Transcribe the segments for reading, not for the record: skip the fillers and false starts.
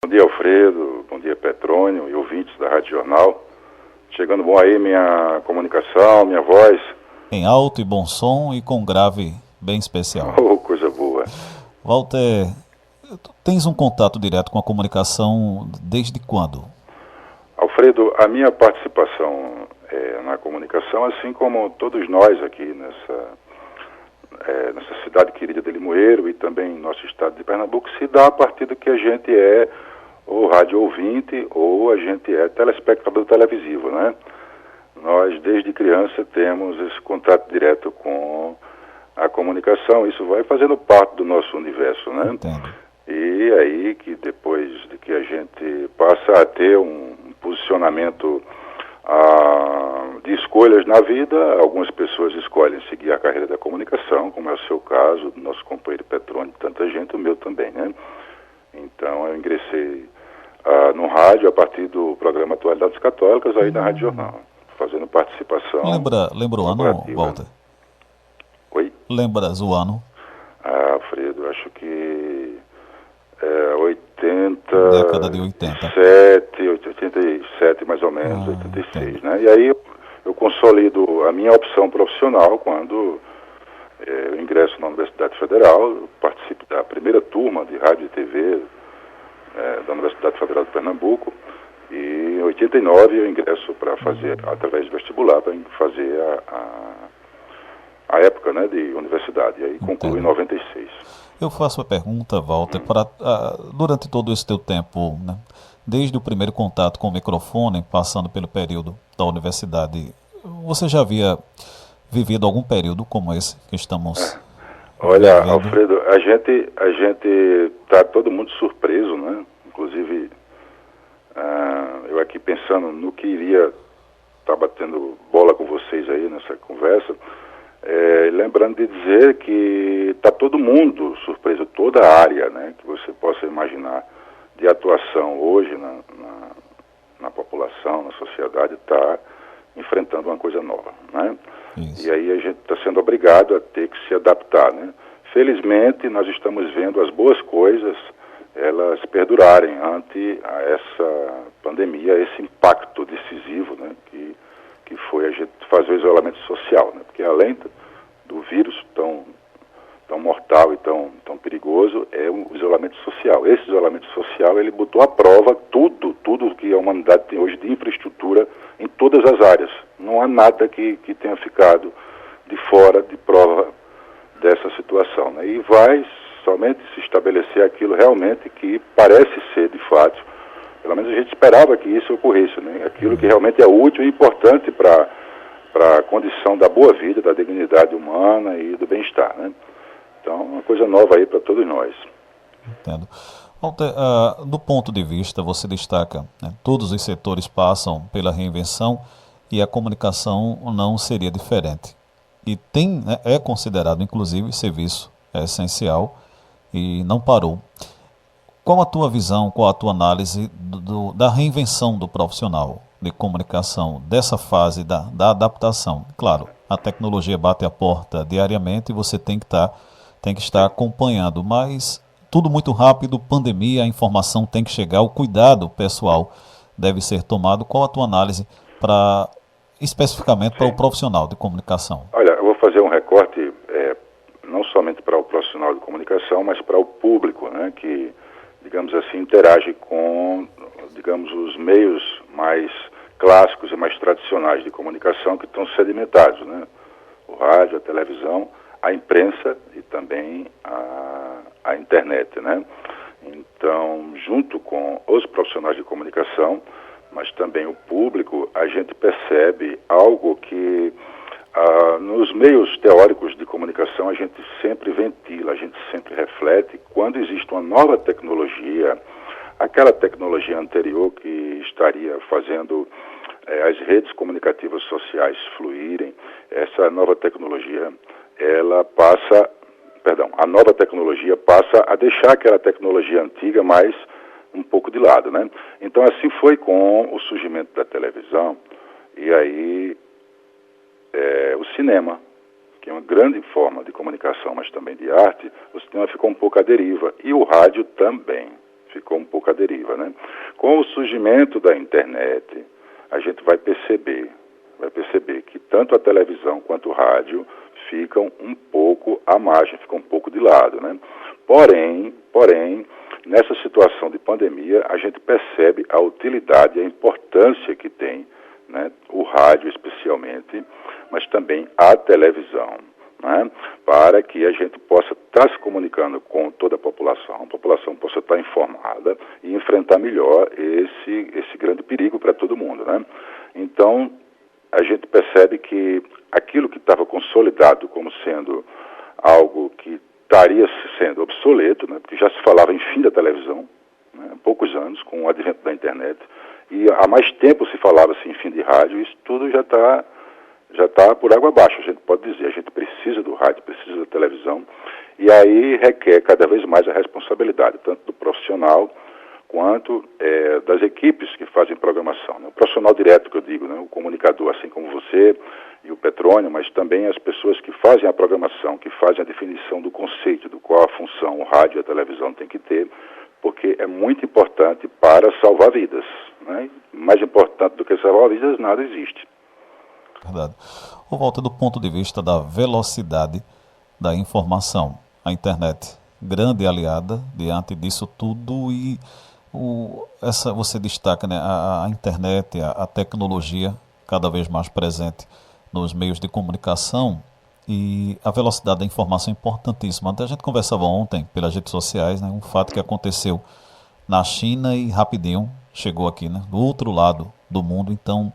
Bom dia, Alfredo. Bom dia, Petrônio e ouvintes da Rádio Jornal. Chegando bom aí minha comunicação, minha voz. Em alto e bom som e com grave bem especial. Oh, coisa boa. Walter, tu tens um contato direto com a comunicação desde quando? Alfredo, a minha participação na comunicação, assim como todos nós aqui nessa cidade querida de Limoeiro e também nosso estado de Pernambuco, se dá a partir do que a gente é ou rádio ouvinte ou a gente é telespectador televisivo, né? Nós, desde criança, temos esse contato direto com a comunicação. Isso vai fazendo parte do nosso universo, né? Entendo. E aí que depois de que a gente passa a ter um posicionamento de escolhas na vida, algumas pessoas escolhem seguir a carreira da comunicação, como é o seu caso, do nosso companheiro Petrônio, tanta gente, o meu também, né? Então eu ingressei no rádio a partir do programa Atualidades Católicas, aí na Rádio Jornal, fazendo participação. Lembra o ano, Walter? Oi? Lembras o ano? Alfredo, acho que 80... Década de 80. 87 mais ou menos, 86, né? E aí eu consolido a minha opção profissional quando eu ingresso na Universidade Federal, eu participo da primeira turma de rádio e TV da Universidade Federal de Pernambuco, e em 89 eu ingresso para fazer, através do vestibular, para fazer a época, né, de universidade, e aí concluo em 96. Eu faço a pergunta, Walter, durante todo esse teu tempo, né, desde o primeiro contato com o microfone, passando pelo período da universidade, você já havia vivido algum período como esse que estamos Olha, vivendo? Alfredo, a gente tá todo mundo surpreso, né? Inclusive, eu aqui pensando no que iria estar batendo bola com vocês aí nessa conversa, lembrando de dizer que está todo mundo surpreso, toda a área, né, que você possa imaginar de atuação hoje na população, na sociedade, está enfrentando uma coisa nova, né? Isso. E aí a gente está sendo obrigado a ter que se adaptar, né? Felizmente, nós estamos vendo as boas coisas, elas perdurarem ante essa pandemia, esse impacto decisivo, né, que foi a gente fazer o isolamento social, né? Porque além do vírus tão mortal e tão perigoso, é o isolamento social. Esse isolamento social, ele botou à prova tudo que a humanidade tem hoje de infraestrutura em todas as áreas. Não há nada que tenha ficado de fora de prova dessa situação, né? E vai somente se estabelecer aquilo realmente que parece ser, de fato, pelo menos a gente esperava que isso ocorresse, né? Aquilo que realmente é útil e importante para a condição da boa vida, da dignidade humana e do bem-estar, né? Então, uma coisa nova aí para todos nós. Entendo. Walter, do ponto de vista, você destaca, né, todos os setores passam pela reinvenção e a comunicação não seria diferente. E é considerado, inclusive, serviço essencial e não parou. Qual a tua visão, qual a tua análise da reinvenção do profissional de comunicação, dessa fase da adaptação? Claro, a tecnologia bate a porta diariamente e você tem que estar acompanhando, mas tudo muito rápido, pandemia, a informação tem que chegar, o cuidado pessoal deve ser tomado. Qual a tua análise especificamente para o profissional de comunicação? Olha, eu vou fazer um recorte não somente para o profissional de comunicação, mas para o público, né, que, digamos assim, interage com, digamos, os meios mais clássicos e mais tradicionais de comunicação que estão sedimentados, né? O rádio, a televisão, a imprensa e também a internet, né? Então, junto com os profissionais de comunicação, mas também o público, a gente percebe algo que nos meios teóricos de comunicação a gente sempre ventila, a gente sempre reflete. Quando existe uma nova tecnologia, aquela tecnologia anterior que estaria fazendo as redes comunicativas sociais fluírem, essa nova tecnologia, a nova tecnologia passa a deixar aquela tecnologia antiga mais um pouco de lado, né? Então assim foi com o surgimento da televisão, e aí o cinema, que é uma grande forma de comunicação, mas também de arte, o cinema ficou um pouco à deriva, e o rádio também. ficou um pouco à deriva, né? Com o surgimento da internet, a gente vai perceber que tanto a televisão quanto o rádio ficam um pouco à margem, ficam um pouco de lado, né? Porém, nessa situação de pandemia, a gente percebe a utilidade e a importância que tem, né, o rádio especialmente, mas também a televisão, né, para que a gente possa estar se comunicando com toda a população possa estar informada e enfrentar melhor esse grande perigo para todo mundo, né? Então, a gente percebe que aquilo que estava consolidado como sendo algo que estaria sendo obsoleto, né, porque já se falava em fim da televisão, né, há poucos anos, com o advento da internet, e há mais tempo se falava assim, em fim de rádio, isso tudo já está por água abaixo, a gente pode dizer, a gente precisa do rádio, precisa da televisão, e aí requer cada vez mais a responsabilidade, tanto do profissional quanto das equipes que fazem programação, né? O profissional direto que eu digo, né? O comunicador, assim como você e o Petrônio, mas também as pessoas que fazem a programação, que fazem a definição do conceito, do qual a função o rádio e a televisão tem que ter, porque é muito importante para salvar vidas, né? Mais importante do que salvar vidas, nada existe. Verdade. Walter, do ponto de vista da velocidade da informação, a internet, grande aliada diante disso tudo e você destaca, né, a internet, a tecnologia cada vez mais presente nos meios de comunicação e a velocidade da informação é importantíssima. Até a gente conversava ontem pelas redes sociais, né, um fato que aconteceu na China e rapidinho chegou aqui, né, do outro lado do mundo. Então,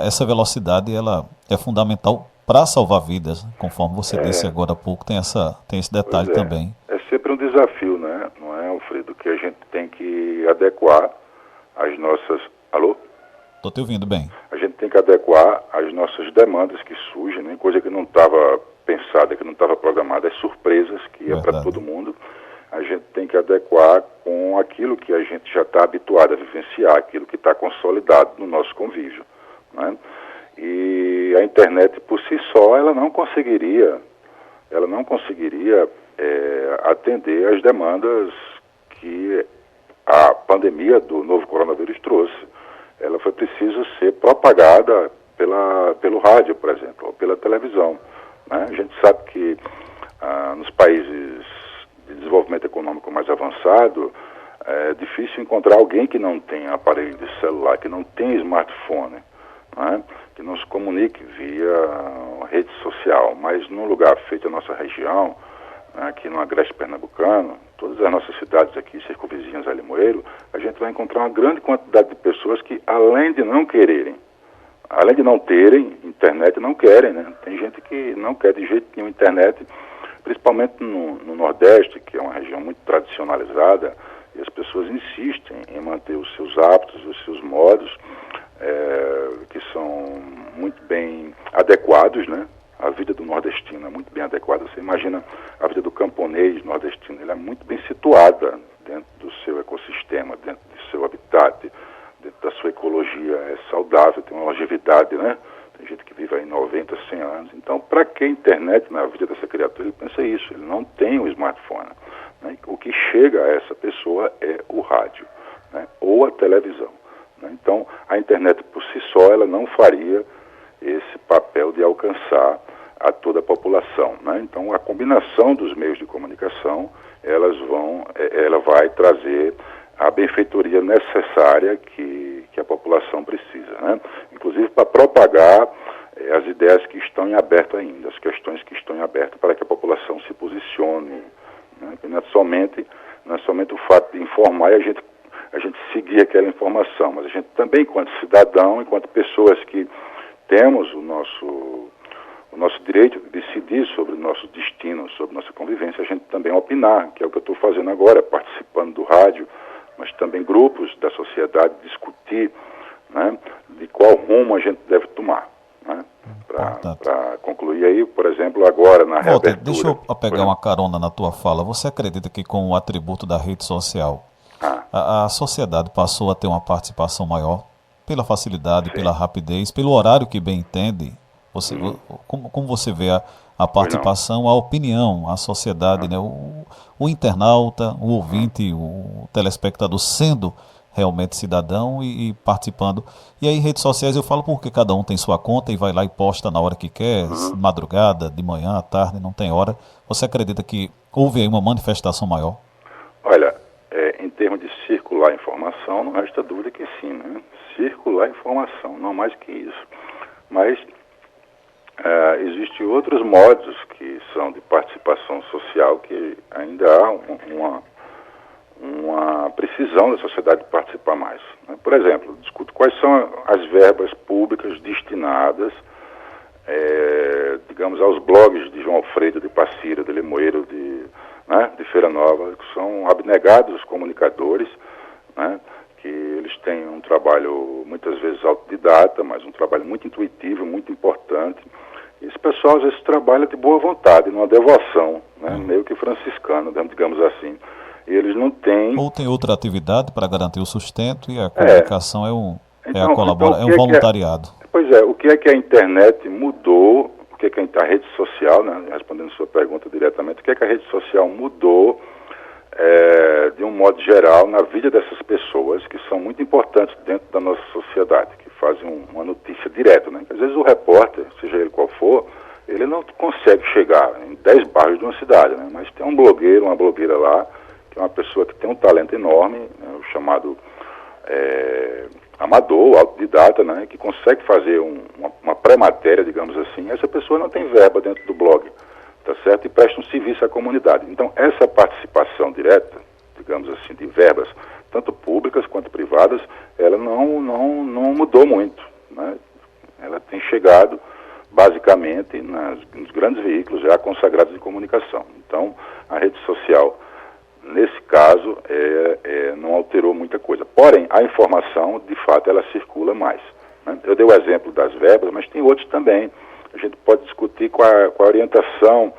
essa velocidade ela é fundamental para salvar vidas, conforme você disse agora há pouco, tem esse detalhe também. É sempre um desafio, né? Não é, Alfredo, que a gente tem que adequar as nossas... Alô? Estou te ouvindo bem. A gente tem que adequar as nossas demandas que surgem, né? Coisa que não estava pensada, que não estava programada, as surpresas que é para todo mundo. A gente tem que adequar com aquilo que a gente já está habituado a vivenciar, aquilo que está consolidado no nosso convívio, né? E a internet por si só, ela não conseguiria atender as demandas que a pandemia do novo coronavírus trouxe. Ela foi preciso ser propagada pelo rádio, por exemplo, ou pela televisão, né? A gente sabe que nos países de desenvolvimento econômico mais avançado, é difícil encontrar alguém que não tenha aparelho de celular, que não tenha smartphone, né? Que não se comunique via rede social, mas num lugar feito na nossa região, aqui no Agreste Pernambucano, todas as nossas cidades aqui, circunvizinhas a Limoeiro, a gente vai encontrar uma grande quantidade de pessoas que, além de não quererem, além de não terem internet, não querem, né? Tem gente que não quer de jeito nenhum internet, principalmente no Nordeste, que é uma região muito tradicionalizada, e as pessoas insistem em manter os seus hábitos, os seus modos, que são muito bem adequados, né? A vida do nordestino é muito bem adequada. Você imagina a vida do camponês nordestino, ele é muito bem situada dentro do seu ecossistema, dentro do seu habitat, dentro da sua ecologia, é saudável, tem uma longevidade, né? Tem gente que vive aí 90, 100 anos. Então, para que internet na vida dessa criatura? Ele pensa isso, ele não tem um smartphone, né? O que chega a essa pessoa é o rádio, né? Ou a televisão, né? Então, a internet por si só, ela não faria esse papel de alcançar a toda a população, né? Então, a combinação dos meios de comunicação, ela vai trazer a benfeitoria necessária que a população precisa, né? Inclusive para propagar as ideias que estão em aberto ainda, as questões que estão em aberto, para que a população se posicione, né? Não é somente o fato de informar e a gente seguir aquela informação, mas a gente também, enquanto cidadão, enquanto pessoas que temos o nosso direito de decidir sobre o nosso destino, sobre nossa convivência, a gente também opinar, que é o que eu estou fazendo agora, participando do rádio, mas também grupos da sociedade discutir, né, de qual rumo a gente deve tomar, né, para concluir aí, por exemplo, agora na reabertura. Deixa eu pegar uma carona na tua fala. Você acredita que com o atributo da rede social, a sociedade passou a ter uma participação maior pela facilidade, pela rapidez, pelo horário que bem entende, Você, como você vê a participação, a opinião, a sociedade, né? O internauta, o ouvinte, o telespectador sendo realmente cidadão e participando. E aí, redes sociais, eu falo porque cada um tem sua conta e vai lá e posta na hora que quer, madrugada, de manhã, à tarde, não tem hora. Você acredita que houve aí uma manifestação maior? Olha, em termos de circular informação, não resta dúvida que sim, né? Circular informação, não mais que isso. Mas existem outros modos que são de participação social que ainda há uma precisão da sociedade de participar mais, né? Por exemplo, discuto quais são as verbas públicas destinadas, digamos, aos blogs de João Alfredo, de Passira, de Limoeiro, de Feira Nova, que são abnegados comunicadores, né? Que eles têm um trabalho muitas vezes autodidata, mas um trabalho muito intuitivo, muito importante. E esse pessoal às vezes trabalha de boa vontade, numa devoção, né? Meio que franciscana, digamos assim. E eles não têm... Ou tem outra atividade para garantir o sustento e a comunicação é um voluntariado. Pois é, o que é que a internet mudou, o que é que a rede social, né, respondendo a sua pergunta diretamente, o que é que a rede social mudou de um modo geral na vida dessas pessoas que são muito importantes dentro da nossa sociedade, que fazem uma notícia direta, né? Às vezes o repórter, seja ele qual for, ele não consegue chegar em 10 bairros de uma cidade, né? Mas tem um blogueiro, uma blogueira lá, que é uma pessoa que tem um talento enorme, né, o chamado amador, autodidata, né, que consegue fazer uma pré-matéria, digamos assim. Essa pessoa não tem verba dentro do blog, tá certo? E presta um serviço à comunidade. Então, essa participação direta, digamos assim, de verbas, tanto públicas quanto privadas, ela não mudou muito, né? Ela tem chegado, basicamente, nos grandes veículos já consagrados de comunicação. Então, a rede social, nesse caso, não alterou muita coisa. Porém, a informação, de fato, ela circula mais, né? Eu dei o exemplo das verbas, mas tem outros também. A gente pode discutir com a orientação,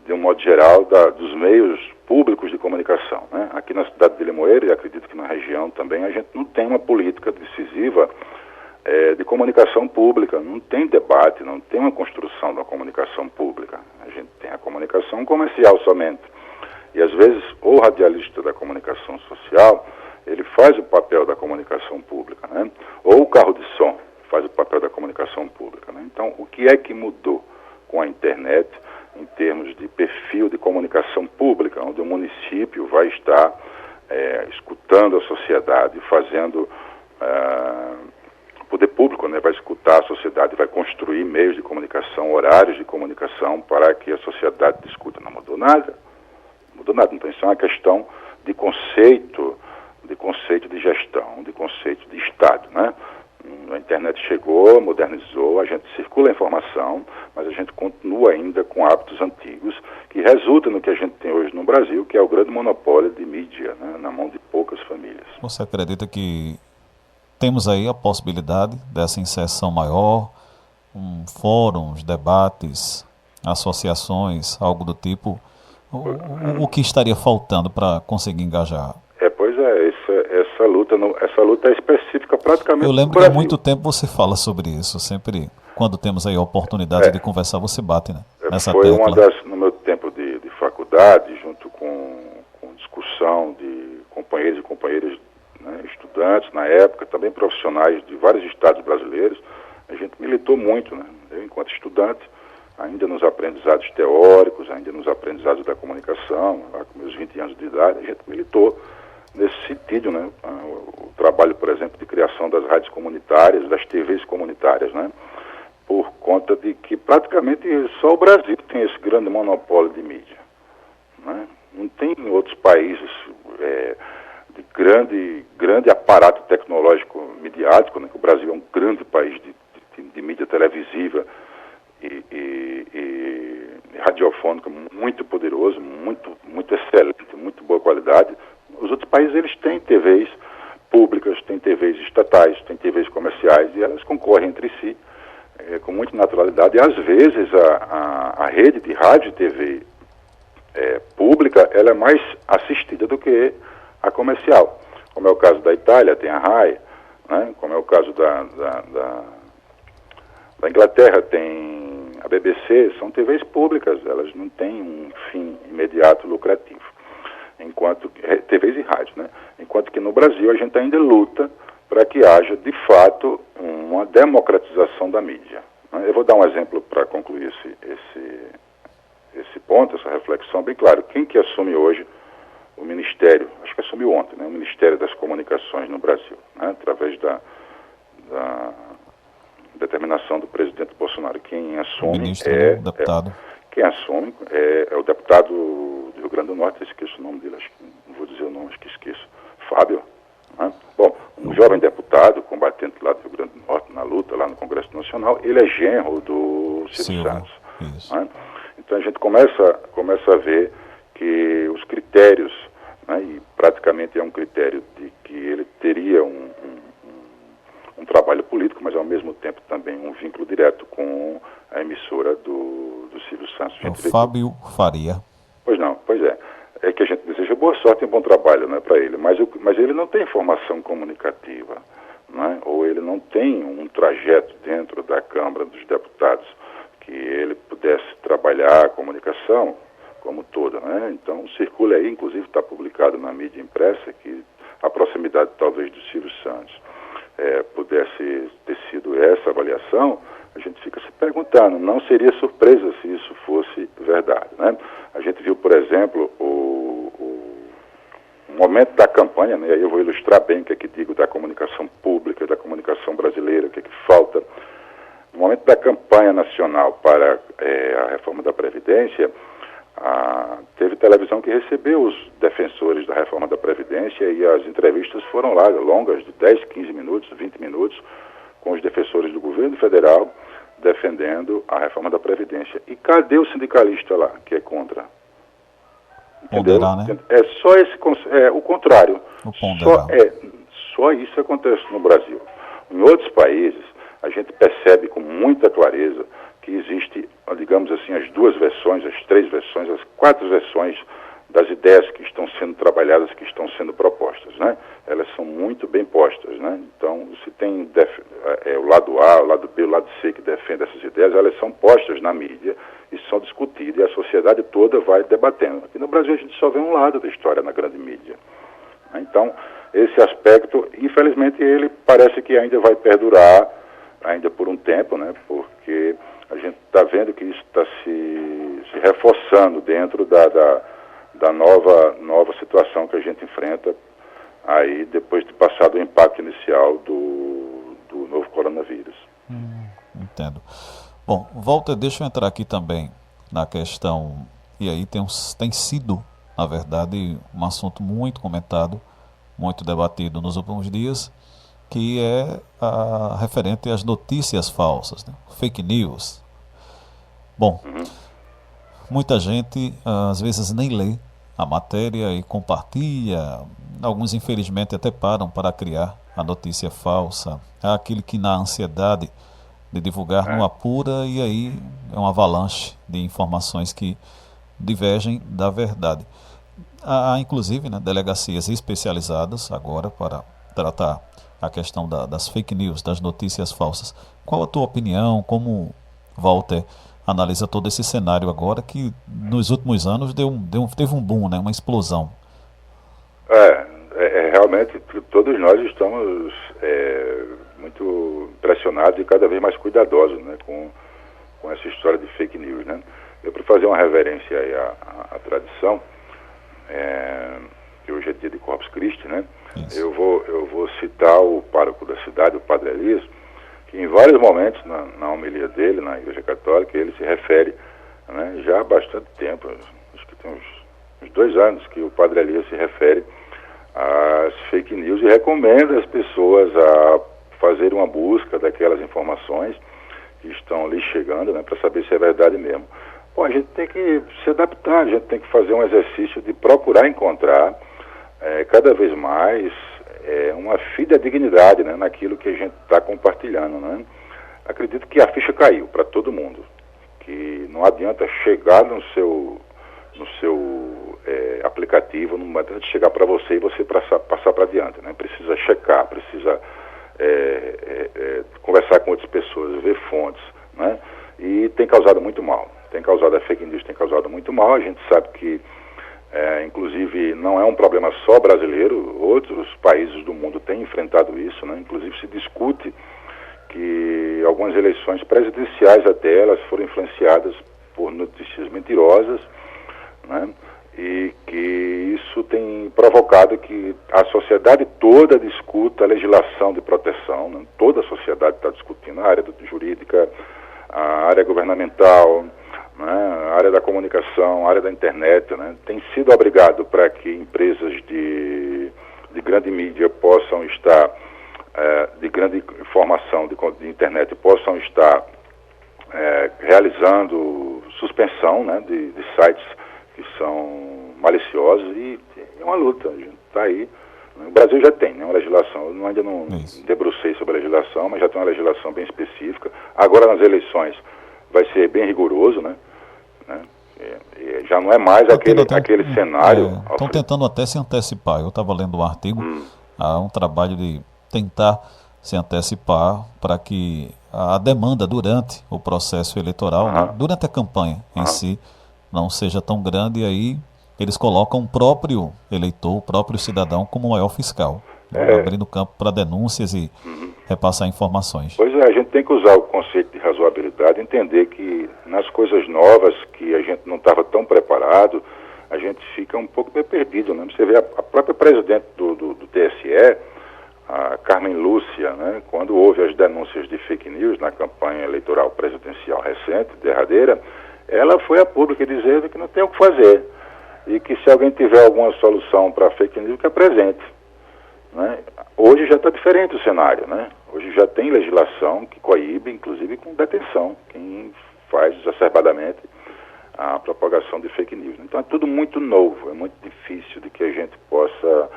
de um modo geral, dos meios públicos de comunicação, né? Aqui na cidade de Limoeiro, e acredito que na região também, a gente não tem uma política decisiva de comunicação pública, não tem debate, não tem uma construção da comunicação pública. A gente tem a comunicação comercial somente. E às vezes o radialista da comunicação social, ele faz o papel da comunicação pública, né? Ou o carro de som faz o papel da comunicação pública, né? Então, o que é que mudou com a internet em termos de perfil de comunicação pública, onde o município vai estar escutando a sociedade, fazendo... o poder público, né, vai escutar a sociedade, vai construir meios de comunicação, horários de comunicação para que a sociedade discuta. Não mudou nada. Mudou nada. Então, isso é uma questão de conceito de gestão, de conceito de Estado, né? A internet chegou, modernizou, a gente circula a informação, mas a gente continua ainda com hábitos antigos que resultam no que a gente tem hoje no Brasil, que é o grande monopólio de mídia, né, na mão de poucas famílias. Você acredita que temos aí a possibilidade dessa inserção maior, fóruns, debates, associações, algo do tipo? O que estaria faltando para conseguir engajar? Pois é, essa luta é específica praticamente. Eu lembro que há muito tempo você fala sobre isso, sempre quando temos aí a oportunidade de conversar, você bate, né, nessa tecla. No meu tempo de faculdade, junto com discussão de companheiros e companheiras, né, estudantes na época, também profissionais de vários estados brasileiros, a gente militou muito, né? Eu, enquanto estudante, ainda nos aprendizados teóricos, ainda nos aprendizados da comunicação, lá com meus 20 anos de idade, a gente militou nesse sentido, né? O trabalho, por exemplo, de criação das rádios comunitárias, das TVs comunitárias, né? Por conta de que praticamente só o Brasil tem esse grande monopólio de mídia, né? Não tem em outros países de grande aparato tecnológico midiático, né? O Brasil é um grande país de mídia televisiva e radiofônica muito poderoso, muito excelente, muito boa qualidade. Os outros países, eles têm TVs públicas, têm TVs estatais, têm TVs comerciais, e elas concorrem entre si com muita naturalidade. E às vezes a rede de rádio e TV pública, ela é mais assistida do que a comercial. Como é o caso da Itália, tem a RAI, né? Como é o caso Da Inglaterra tem a BBC, são TVs públicas, elas não têm um fim imediato lucrativo. Enquanto TVs e rádio, né? Enquanto que no Brasil a gente ainda luta para que haja, de fato, uma democratização da mídia. Eu vou dar um exemplo para concluir esse ponto, essa reflexão bem claro. Quem que assume hoje o Ministério, acho que assumiu ontem, né? O Ministério das Comunicações no Brasil, né? Através da determinação do presidente Bolsonaro. Quem assume ministro, o deputado. Quem assume é o deputado do Rio Grande do Norte, eu esqueço o nome dele, acho que não vou dizer o nome, acho que esqueço. Fábio. Né? Bom, um jovem deputado, combatente lá do Rio Grande do Norte, na luta lá no Congresso Nacional, ele é genro do Silvio Santos. Né? Então a gente começa a ver que os critérios, né, e praticamente é um critério de que ele teria um trabalho político, mas ao mesmo tempo também um vínculo direto com a emissora do Silvio Santos. É o Fábio Faria. Pois é. É que a gente deseja boa sorte e um bom trabalho, né, para ele, mas ele não tem formação comunicativa, né, ou ele não tem um trajeto dentro da Câmara dos Deputados que ele pudesse trabalhar a comunicação como toda, né? Então circula aí, inclusive está publicado na mídia impressa, que a proximidade talvez do Silvio Santos pudesse ter sido essa avaliação. A gente fica se perguntando, não seria surpresa se isso fosse verdade, né? A gente viu, por exemplo, o momento da campanha, né? Aí eu vou ilustrar bem o que é que digo da comunicação pública, da comunicação brasileira, o que é que falta. No momento da campanha nacional para a reforma da Previdência, teve televisão que recebeu os defensores da reforma da Previdência e as entrevistas foram lá, longas, de 10, 15 minutos, 20 minutos, com os defensores do governo federal defendendo a reforma da Previdência. E cadê o sindicalista lá, que é contra? Ponderar, né? É só o contrário. Só isso acontece no Brasil. Em outros países, a gente percebe com muita clareza que existe, digamos assim, as duas versões, as três versões, as quatro versões das ideias que estão sendo trabalhadas, que estão sendo propostas, né? Elas são muito bem postas, né? Então, se tem o lado A, o lado B, o lado C que defende essas ideias, elas são postas na mídia e são discutidas, e a sociedade toda vai debatendo. Aqui no Brasil a gente só vê um lado da história na grande mídia. Então, esse aspecto, infelizmente, ele parece que ainda vai perdurar, ainda por um tempo, né? Porque a gente está vendo que isso está se reforçando dentro da nova situação que a gente enfrenta aí depois de passar do impacto inicial do novo coronavírus. Entendo. Bom, Walter, deixa eu entrar aqui também na questão, e aí tem sido, na verdade, um assunto muito comentado, muito debatido nos últimos dias, que é referente às notícias falsas, né? Fake news. Bom, muita gente às vezes nem lê a matéria e compartilha. Alguns, infelizmente, até param para criar a notícia falsa. Há aquele que, na ansiedade de divulgar, não apura, e aí é uma avalanche de informações que divergem da verdade. Há inclusive, né, delegacias especializadas agora para tratar a questão das fake news, das notícias falsas. Qual a tua opinião? Como, Walter, analisa todo esse cenário agora que nos últimos anos teve um boom, né, uma explosão? Realmente todos nós estamos muito impressionados e cada vez mais cuidadosos, né, com essa história de fake news, né? Eu, para fazer uma reverência aí à tradição, que hoje é dia de Corpus Christi, né? Eu vou citar o pároco da cidade, o Padre Elias, que em vários momentos na homilia dele, na Igreja Católica, ele se refere, né, já há bastante tempo, acho que tem uns 2 anos que o Padre Elias se refere às fake news e recomenda as pessoas a fazer uma busca daquelas informações que estão ali chegando, né, para saber se é verdade mesmo. Bom, a gente tem que se adaptar, a gente tem que fazer um exercício de procurar encontrar cada vez mais uma fidedignidade, né, naquilo que a gente está compartilhando, né? Acredito que a ficha caiu para todo mundo, que não adianta chegar no seu aplicativo, não adianta chegar para você e você passar para adiante, né? Precisa checar, precisa conversar com outras pessoas, ver fontes, né? E tem causado muito mal. A fake news tem causado muito mal. A gente sabe que, inclusive, não é um problema só brasileiro, outros países do mundo têm enfrentado isso, né? Inclusive se discute que algumas eleições presidenciais até, elas foram influenciadas por notícias mentirosas, né? E que isso tem provocado que a sociedade toda discuta a legislação de proteção, né? Toda a sociedade está discutindo a área jurídica, a área governamental, né? A área da comunicação, a área da internet, né? Tem sido obrigado para que empresas de grande mídia possam estar, de grande informação de internet, possam estar realizando suspensão, né? de sites que são maliciosos, e é uma luta, a gente está aí. O Brasil já tem, né, uma legislação, eu ainda não debrucei sobre a legislação, mas já tem uma legislação bem específica. Agora nas eleições vai ser bem rigoroso, né? Já não é mais aquele cenário. Estão tentando até se antecipar. Eu estava lendo um artigo, há um trabalho de tentar se antecipar para que a demanda durante o processo eleitoral, né, durante a campanha em si, não seja tão grande, e aí eles colocam o próprio eleitor, o próprio cidadão como maior fiscal, abrindo campo para denúncias e repassar informações. Pois é, a gente tem que usar o conceito de razoabilidade, entender que nas coisas novas que a gente não estava tão preparado, a gente fica um pouco meio perdido, né? Você vê a própria presidente do TSE, a Carmen Lúcia, né, quando houve as denúncias de fake news na campanha eleitoral presidencial recente, derradeira, ela foi a público dizendo que não tem o que fazer e que se alguém tiver alguma solução para fake news, que apresente, né? Hoje já está diferente o cenário, né? Hoje já tem legislação que coíbe, inclusive com detenção, quem faz exacerbadamente a propagação de fake news. Então é tudo muito novo, é muito difícil de que a gente possa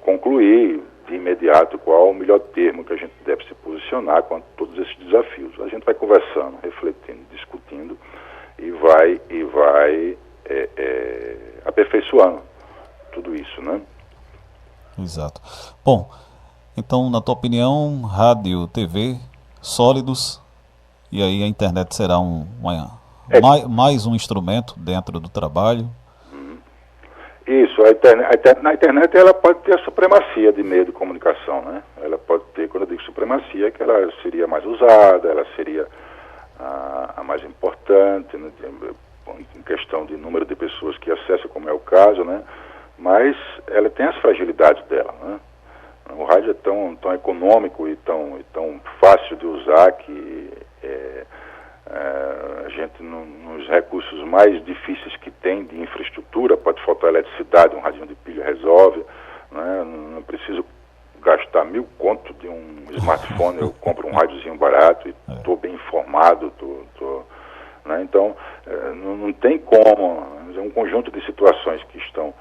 concluir de imediato qual o melhor termo que a gente deve se posicionar quanto a todos esses desafios. A gente vai conversando, refletindo, discutindo e vai aperfeiçoando tudo isso, né? Exato. Bom, então, na tua opinião, rádio, TV, sólidos, e aí a internet será mais um instrumento dentro do trabalho? Isso, na internet ela pode ter a supremacia de meio de comunicação, né? Ela pode ter, quando eu digo supremacia, que ela seria mais usada, ela seria a mais importante, né? Em questão de número de pessoas que acessam, como é o caso, né? Mas ela tem as fragilidades dela, né? O rádio é tão econômico e tão fácil de usar que a gente, nos recursos mais difíceis que tem de infraestrutura, pode faltar eletricidade, um radinho de pilha resolve, né? Não preciso gastar 1.000 conto de um smartphone, eu compro um rádiozinho barato e estou bem informado, né? Então, não tem como, é um conjunto de situações que estão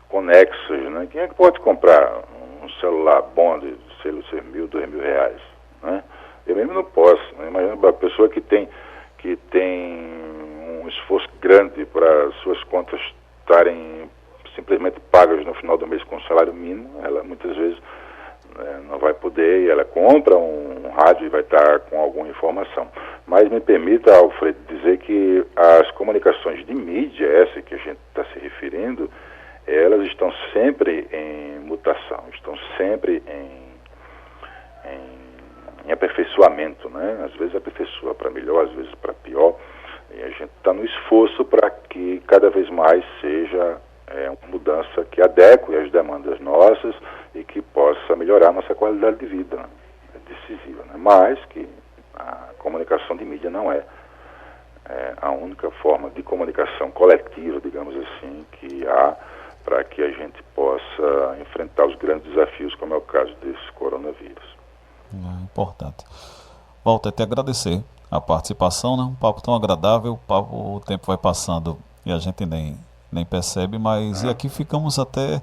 conexas, né? Quem é que pode comprar um celular bom de R$ 1.000, R$ 2.000, né? Eu mesmo não posso, né? Imagina uma pessoa que tem um esforço grande para suas contas estarem simplesmente pagas no final do mês com um salário mínimo, ela muitas vezes não vai poder, e ela compra um rádio e vai estar com alguma informação. Mas me permita, Alfredo, dizer que as comunicações de mídia, essa que a gente está se referindo, elas estão sempre em mutação, estão sempre em aperfeiçoamento, né? Às vezes aperfeiçoa para melhor, às vezes para pior, e a gente está no esforço para que cada vez mais seja uma mudança que adeque às demandas nossas e que possa melhorar a nossa qualidade de vida, né? É decisiva, né? Mas que a comunicação de mídia não é a única forma de comunicação coletiva, digamos assim, que há para que a gente possa enfrentar os grandes desafios, como é o caso desse coronavírus. Importante. Walter, te agradecer a participação, né? Um papo tão agradável, o tempo vai passando e a gente nem percebe, mas e aqui ficamos até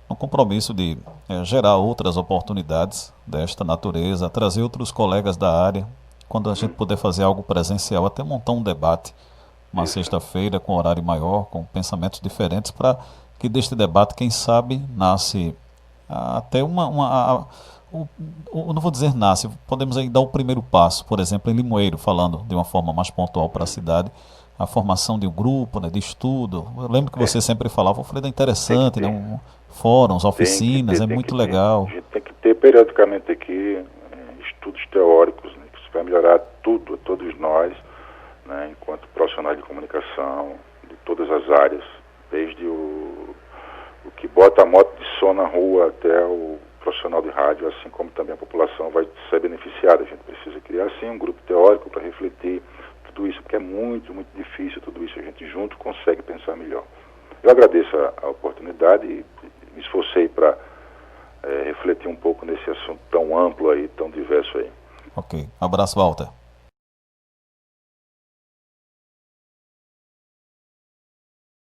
no compromisso de gerar outras oportunidades desta natureza, trazer outros colegas da área, quando a gente puder fazer algo presencial, até montar um debate, uma sexta-feira com horário maior, com pensamentos diferentes, para que deste debate, quem sabe, nasce até não vou dizer nasce, podemos aí dar o primeiro passo, por exemplo, em Limoeiro, falando de uma forma mais pontual para a cidade, a formação de um grupo, né, de estudo. Eu lembro que você sempre falava, Alfredo, é interessante, né, fóruns, oficinas, é muito legal. A gente tem que ter periodicamente aqui estudos teóricos, né, que isso vai melhorar tudo, a todos nós, né, enquanto profissionais de comunicação, de todas as áreas, desde o que bota a moto de som na rua até o profissional de rádio, assim como também a população vai ser beneficiada. A gente precisa criar, sim, um grupo teórico para refletir tudo isso, porque é muito, muito difícil tudo isso. A gente junto consegue pensar melhor. Eu agradeço a oportunidade e me esforcei para refletir um pouco nesse assunto tão amplo aí, tão diverso aí. Ok. Abraço, Walter.